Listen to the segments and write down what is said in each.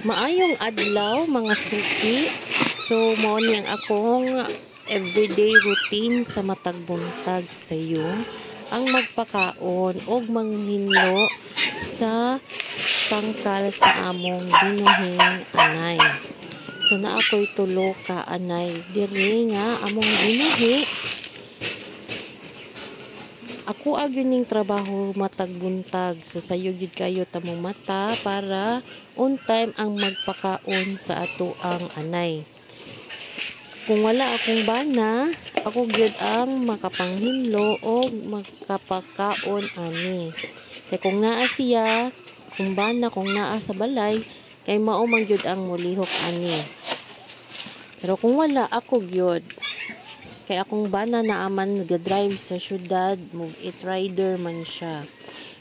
Maayong adlaw mga suki. So mao ni ang akong everyday routine sa matag buntag sayo ang magpakaon og manghinlo sa tangkal sa among binuhing anay. So na ako'y tulo ka anay diri nga among binuhi. Ako agyuning trabaho matag buntag. So sayo gyud kayo tamong mata para on time ang magpakaon sa ato ang anay. Kung wala akong bana, ako gyud ang makapanghinlo o magkapakaon ani. Kay kung naa siya, kung bana, kung naa sa balay, kay mao man gyud ang mulihok ani. Pero kung wala ako gyud, kay akong bana na aman nag-drive sa syudad, move-it rider man siya.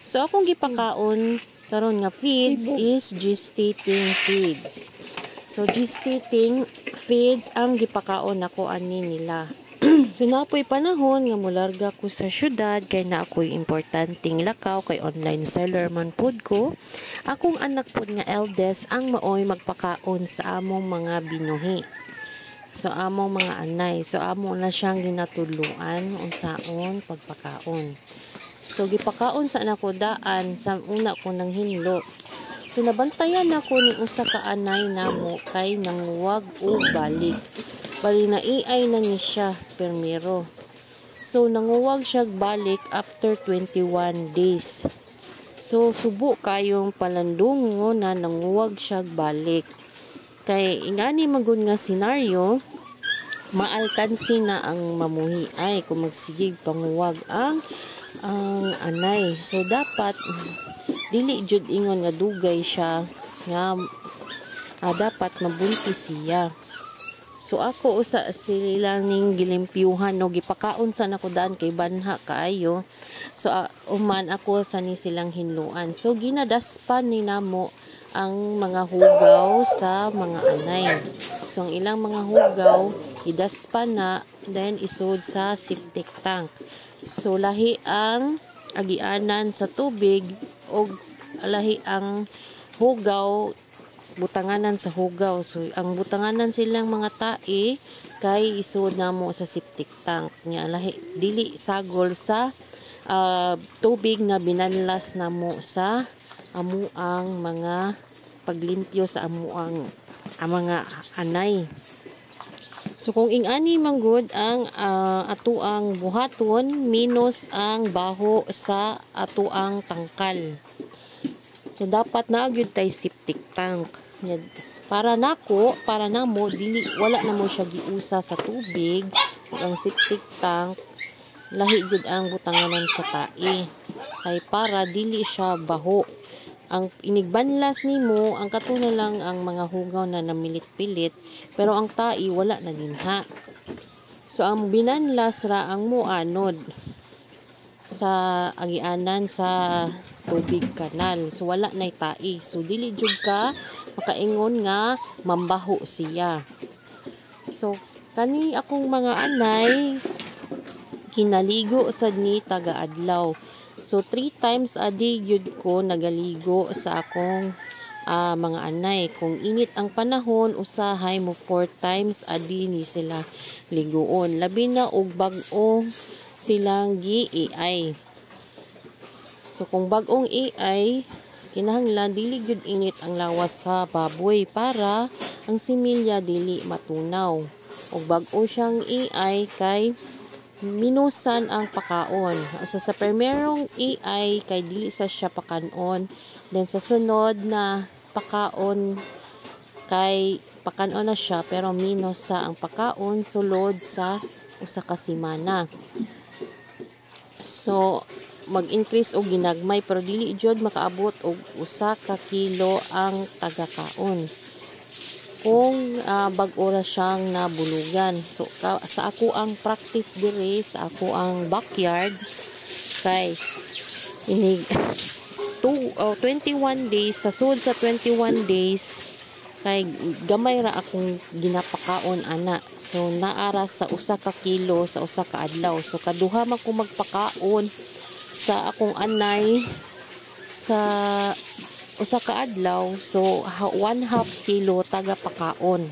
So akong gipakaon karon nga feeds is gestating feeds. So gestating feeds ang gipakaon ako ani nila. So napoy panahon nga mularga ko sa syudad kay na ako'y importanteng lakaw kay online seller man pud ko. Akong anak pud nga eldest ang maoy magpakaon sa among mga binuhi. So among mga anay, so amo na siyang ginatuluan unsaon pagpakaon. So gipakaon sa nako daan sa una ko nang hinlo. So nabantayan ako ni usa ka anay namo kay nanguwag o balik. Bali na iay na ni siya permero. So nanguwag siya balik after 21 days. So subo kayong palandungo na nanguwag siya balik. Kay ingani magud nga senaryo, maalkansi na ang mamuhi ay kung magsigig panguwag ang anay. So dapat dili jud ingon nga dugay siya nga dapat mabuntis siya. So ako usa sila ning gilimpyuhan no gipakaon sa nako daan kay banha kaayo. So uman ako sa ni silang hinluan. So ginadaspan ni namo ang mga hugaw sa mga anay. So ang ilang mga hugaw idaspan na then isud sa septic tank. So lahi ang agianan sa tubig o lahi ang hugaw butanganan sa hugaw. So ang butanganan silang mga tae kay isud namo sa septic tank nya lahi dili sagol sa tubig na binanlas namo sa amuang mga paglimpyo sa amuang mga anay. So kung ingani manggod ang atuang buhaton minus ang baho sa atuang tangkal. So dapat na gyud tay septic tank. Para nako, para namo dili wala na mo siya giusa sa tubig. Ang septic tank lahi gyud ang butanganan sa tae. Kay para dili siya baho. Ang inigbanlas nimo ang katuna lang ang mga hugaw na namilit-pilit pero ang tai wala na dinha. So ang binanlas ra ang muanod sa agianan sa tubig kanal. So wala nay tai. So dili jud ka makaingon nga mambaho siya. So kani akong mga anay kinaligo sad ni taga-adlaw. So 3 times a day gyud ko nagaligo sa akong mga anay. Kung init ang panahon usahay mo 4 times a day ni sila ligoon. Labi na og bag-ong silang gi-AI. So kung bag-ong AI kinahanglan dili gyud init ang lawas sa baboy para ang similya dili matunaw. Og bag-o siyang AI kay minusan ang pakaon. So sa primerong AI kay dili sa siya pakanon. Then sa sunod na pakaon kay pakanon na siya pero minus sa ang pakaon sulod sa usa ka semana. So mag-increase og ginagmay pero dili jud makaabot og usa ka kilo ang tagakaon. Kung bag-o ra siyang nabulugan. So sa ako ang practice diri sa ako ang backyard kay inig 21 days sa sud sa 21 days kay gamay ra akong ginapakaon ana. So naara sa usa ka kilo sa usa ka adlaw. So kaduha man ko magpakaon sa akong anay sa usa ka adlaw, so 1/2 kilo taga pakaon.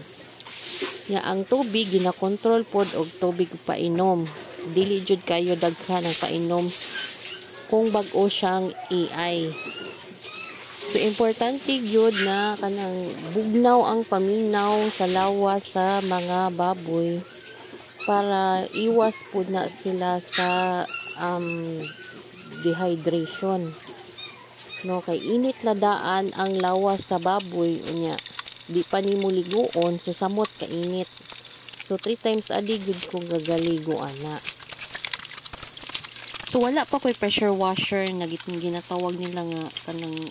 Nga ang tubig ginakontrol pod og tubig painom. Dili jud kayo daghan ang painom kung bag-o siyang AI. So importante gyud na kanang bugnaw ang paminaw sa lawas sa mga baboy para iwas pud na sila sa dehydration. No, kay init na daan ang lawas sa baboy unya. Di pa nimo liguon, so samot ka init. So 3 times a day gud ko gagaligo ana. So wala pa ko'y pressure washer na ginatawag nila nga kanang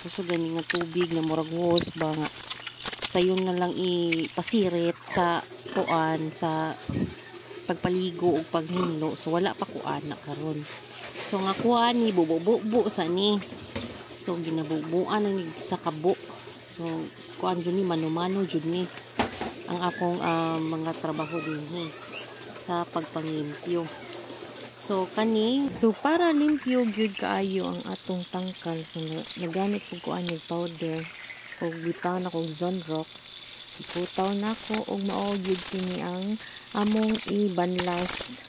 so gani nga tubig na murag hose ba nga sayon na lang ipasirit sa kuan sa pagpaligo o paghinlo. So wala pa ko ana karon. So nga kuan ni bubo sa ni. So ginabubuan na ni sa kabo. So kuan jud ni mano-mano jud ni ang akong mga trabaho dinhi sa pagpanglimpyo. So para limpyo gyud kaayo ang atong tangkal, so nagamit ko ang powder o bitaw na kog Zonrox. Iputaw na ko og mao gyud kini ang among ibanlas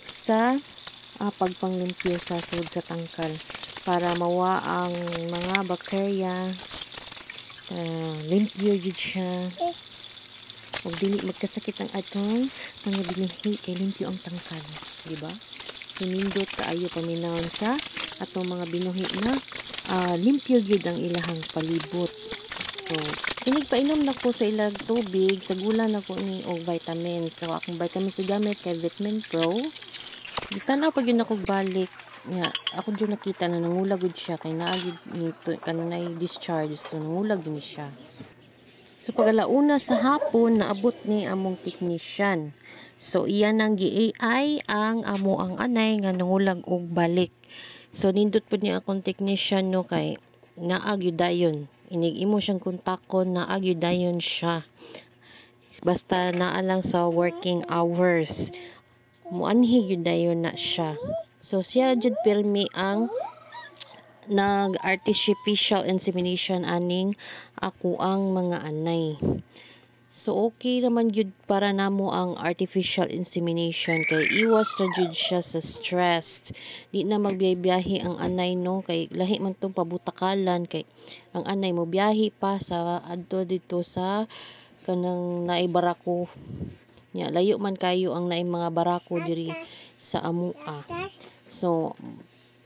sa pagpanglimpyo sa sud sa tangkal para mawa ang mga bakterya, limpyo gyud siya. Ug dili magkasakit ang atong mga binuhi kay limpyo ang tangkal, di ba? So nindot kaayo paminawon sa atong mga binuhi na limpyo gyud ang ilahang palibot. So kinig painom na ko sa ilang tubig, sa gulan na ko ni og vitamins. So akong vitamins gamit kay Vitamin Pro. Gitanaw pag yun ako balik nga ako jud nakita na nangulag gud siya kay naagid nito kanay discharge, so nangulag ni siya. So pagalauna sa hapon naabot ni among technician. So iyan ang gi-AI ang amo ang anay nga nangulag og balik. So nindot pud ni akong technician no kay naag yun dayon. Inig imo siyang kontakon, naag yun dayon siya. Basta naa lang sa working hours. Muanhi yun dayon na siya. So siya jud pirmi ang nag-artificial insemination aning ako ang mga anay. So okay naman jud para namo ang artificial insemination kay iwas ra jud siya sa stress. Di na magbiyahe ang anay no kay lahi man tong pabutakalan kay ang anay mo biyahe pa sa adto dito sa kanang naay barako. Nya layo man kayo ang naay mga barako diri sa amua. So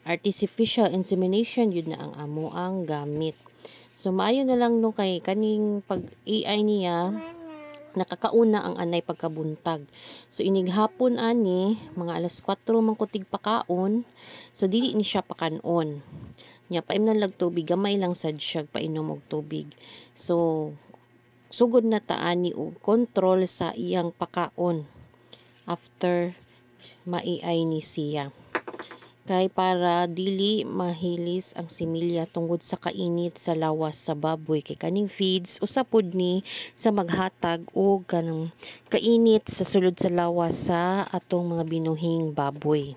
artificial insemination yun na ang amo ang gamit. So maayo na lang no kay kaning pag AI niya nakakauna ang anay pagkabuntag. So inighapon ani mga alas 4 man ko tigpakaon. So dili ni siya pakanon. Nya paimnan lag tubig, gamay lang sad siya painom og tubig. So sugod na taani og control sa iyang pakaon after ma-AI ni siya. Kay para dili mahilis ang similya tungod sa kainit sa lawas sa baboy kay kaning feeds usapod ni sa maghatag og kanang kainit sa sulod sa lawas sa atong mga binuhing baboy.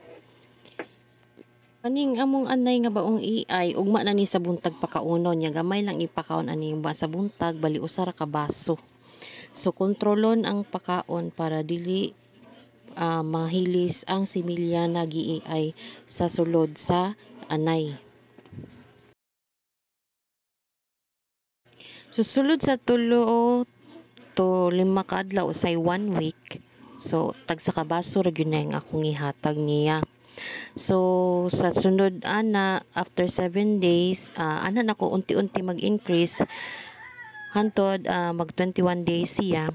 Kaning among anay nga baong AI ugma na ni sa buntag pakaunon nya gamay lang ipakaon ani ba sa buntag bali usa ra ka baso. So kontrolon ang pakaon para dili mahilis ang similya na gi-AI sa sulod sa anay. So sulod sa 3 to 5 ka adlaw usay 1 week. So tagsa ka baso ra gyud na ang akong ihatag niya. So sa sunod ana after 7 days ana nako unti-unti mag-increase hantod mag 21 days siya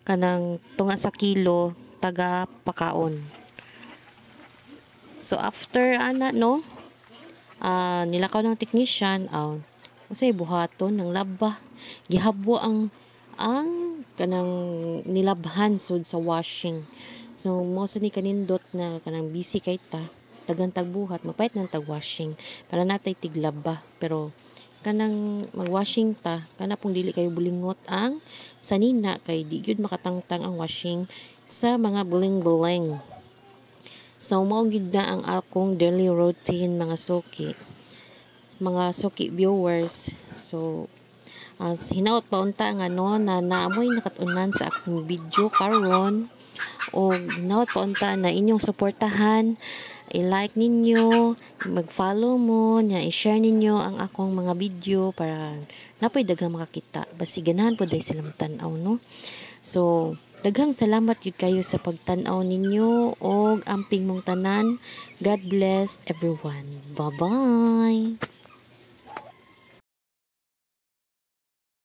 kanang tunga sa kilo taga pakaon. So after ana no nilakaw ng technician usay buhaton ng laba gihabwa ang kanang nilabhan sud sa washing. So mo sa ni kanindot na kanang busy kay ta dagan tag buhat mapait nang tag washing para natay tiglaba pero kanang magwashing ta kana pong dili kayo bulingot ang sanina kay di gyud makatangtang ang washing sa mga buling-buling. So mao gyud na ang akong daily routine mga suki. mga suki viewers. So as hinaot pa unta nga no na naamoy nakatunan sa akong video karon, o hinaot pa unta na inyong suportahan, i-like ninyo, mag-follow mo, nya i-share ninyo ang akong mga video para napoy daghang makakita. Basi ganahan po dahil silang tan-aw no. So daghang salamat gyud kayo sa pagtan-aw ninyo og amping mong tanan. God bless everyone. Bye-bye.